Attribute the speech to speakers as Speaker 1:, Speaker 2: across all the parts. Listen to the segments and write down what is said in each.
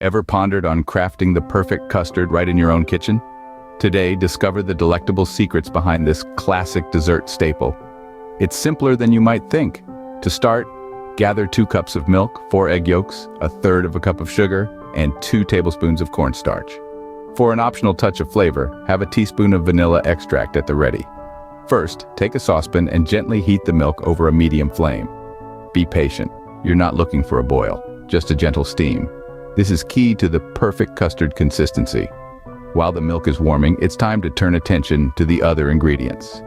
Speaker 1: Ever pondered on crafting the perfect custard right in your own kitchen? Today, discover the delectable secrets behind this classic dessert staple. It's simpler than you might think. To start, gather 2 cups of milk, 4 egg yolks, 1/3 of a cup of sugar, and 2 tablespoons of cornstarch. For an optional touch of flavor, have a teaspoon of vanilla extract at the ready. First, take a saucepan and gently heat the milk over a medium flame. Be patient. You're not looking for a boil, just a gentle steam. This is key to the perfect custard consistency. While the milk is warming, it's time to turn attention to the other ingredients.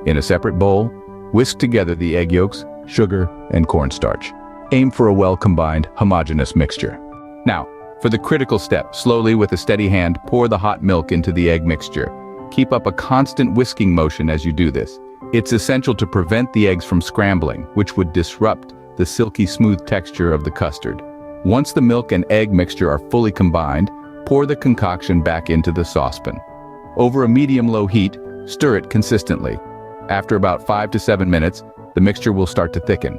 Speaker 1: In a separate bowl, whisk together the egg yolks, sugar, and cornstarch. Aim for a well-combined, homogeneous mixture. Now, for the critical step, slowly with a steady hand, pour the hot milk into the egg mixture. Keep up a constant whisking motion as you do this. It's essential to prevent the eggs from scrambling, which would disrupt the silky smooth texture of the custard. Once the milk and egg mixture are fully combined, pour the concoction back into the saucepan. Over a medium-low heat, stir it consistently. After about 5 to 7 minutes, the mixture will start to thicken.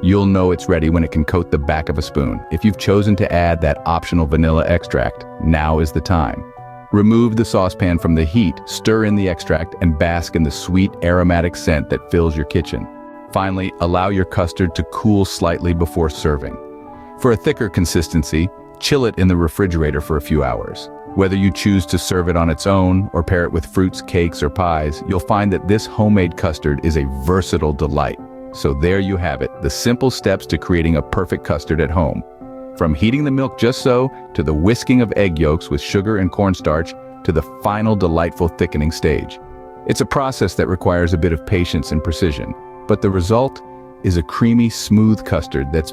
Speaker 1: You'll know it's ready when it can coat the back of a spoon. If you've chosen to add that optional vanilla extract, now is the time. Remove the saucepan from the heat, stir in the extract, and bask in the sweet, aromatic scent that fills your kitchen. Finally, allow your custard to cool slightly before serving. For a thicker consistency, chill it in the refrigerator for a few hours. Whether you choose to serve it on its own or pair it with fruits, cakes, or pies, you'll find that this homemade custard is a versatile delight. So there you have it, the simple steps to creating a perfect custard at home. From heating the milk just so, to the whisking of egg yolks with sugar and cornstarch, to the final delightful thickening stage. It's a process that requires a bit of patience and precision, but the result is a creamy, smooth custard that's